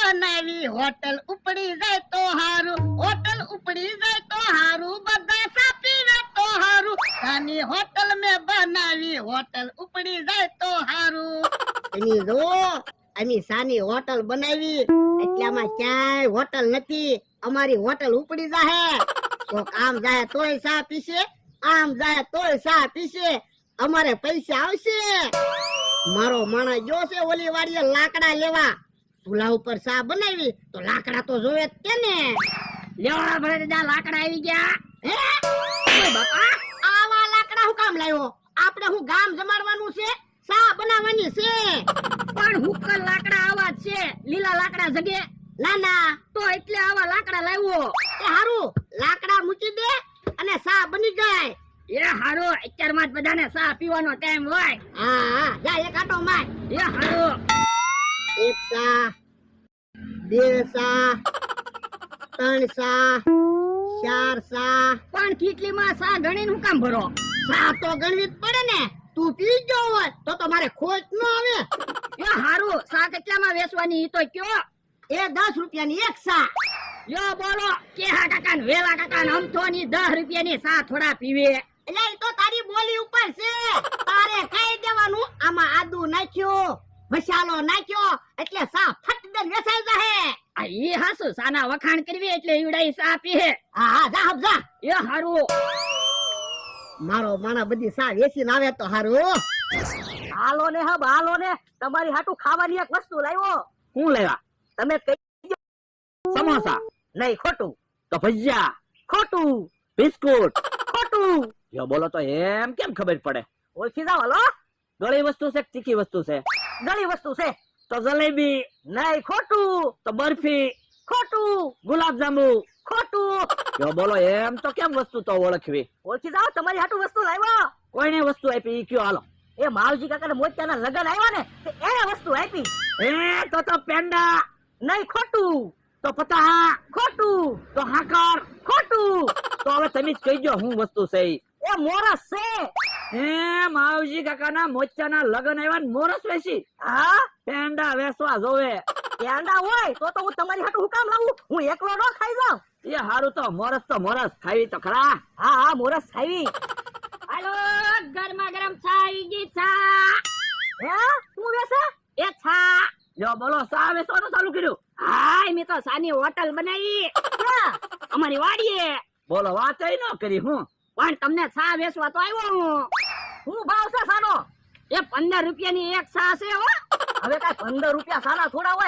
બનાવી હોટલ ઉપડી જાય તો હારું, હોટલ ઉપડી જાય તો હારું, બધા સા પીવે તો હારું, સાની હોટલ મેં બનાવી હોટલ ઉપડી જાય તો હારું. એની જો અમે સાની હોટલ બનાવી એટલામાં ક્યાંય હોટલ નથી, અમારી હોટલ ઉપડી જાહે. તો આમ જાય તોય સા પીશે, આમ જાય તોય સા પીશે, અમારે પૈસા આવશે. મારો માણસ ગયો છે ઓલી વાડીએ લાકડા લેવા, ચૂલા ઉપર સા બનાવી તો લાકડા તો જોવે જ કે ને. લેવા ભરે લાકડા આવી ગયા. હે ઓય બાપા, આવા લાકડા હું કામ લાવ્યો? આપણે હું ગામ જમાડવાનું છે, સા બનાવવાની છે. પણ હુકર લાકડા આવા જ છે, લીલા લાકડા જગે. ના ના, તો એટલે આવા લાકડા લાવ્યો. એ હારું, લાકડા મૂકી દે અને સા બની જાય. એ હારું, અત્યારમાં જ બધાને સા પીવાનો ટાઈમ હોય. હા હા, જા એક આટો માર. એ હારું. એક સા, બે સા, ત્રણ સા, ચાર સા. પણ કેટલીમાં સા ગણીને હું કામ ભરો? સા તો ગણવી જ પડે ને, તું પી ગયો હોય તો મારે ખોટ ન આવે. એ હારું, સા કેટલામાં વેચવાની ઈ તો કયો? એ 10 રૂપિયાની એક સા. યો બોલો કેહા કાકા ને વેલા કાકા ને અમથોની 10 રૂપિયાની સા થોડા પીવે. એટલે ઈ તો તારી બોલી ઉપર છે, તારે કહી દેવાનું આમાં આદુ નાખ્યો, મસાલો નાખ્યો એટલે સા ફટ દે વેચાઈ જાહે. આ ઈ હાસુ સાના વખાણ કરવી એટલે ઈવડાઈ સા પીહે. હા હા, જા હબ જા. એ હારું, મારો માણા બધી સા વેચીને આવે તો હારું. હાલો ને હબ, હાલો ને, તમારી હાટુ ખાવાની એક વસ્તુ લાવ્યો. હું લેવા? તમે કઈ સમોસા નહીં, ખોટું. તો ભજીયા, ખોટું. બિસ્કુટ. ખોટું. યો બોલો તો એમ કેમ ખબર પડે? ઓળખી જાવ. હાલો, ગળી વસ્તુ છે કે તીખી વસ્તુ છે? ગળી વસ્તુ છે. તો જલેબી. નહીં, ખોટું. તો બરફી. ખોટું. ગુલાબ જાંબુ. ખોટું. યો બોલો એમ તો કેમ વસ્તુ તો ઓળખવી? ઓળખી જાવ, તમારી હાટુ વસ્તુ લાવ્યો. કોઈને વસ્તુ આપી ઈ કયો હાલો. એ માવજી કાકા મોતિયાના લગન આવ્યા ને, એને વસ્તુ આપી. એ તો પેંડા. નહીં, ખોટું. તો પતા. ખોટું. તો હાકર. ખોટું. તો હવે તમે જ કહીજો હું વસ્તુ છે ઈ. એ મોરસ છે. હે, માવજી કાકાના મોતિયાના લગન આવ્યા ને મોરસ વેચી? હા, પેંડા વેચવા જોવે. પેંડા હોય તો હું તમારી હાટુ હું કામ લાવું? હું એકલો ન ખાઈ જાઉં. એ હારું, તો મોરસ ખાવી તો ખરા. હા હા, મોરસ ખાવી. હાલો, ગરમા ગરમ ચા આવી ગઈ. ચા. હે, તું વેસે? એ ચા. યો બોલો સા વેચવાનું ચાલુ કર્યું? હાય, મેં તો સાની હોટલ બનાવી ક્યાં? અમારી વાડીએ. બોલો વાત ન કરી હું. પણ તમને ચા વેચવા તો આવ્યો હું. હું ભાવ છે સાનો? એ 15 રૂપિયાની એક ચા છે હો. હવે કઈ 15 રૂપિયા સાના થોડા હોય?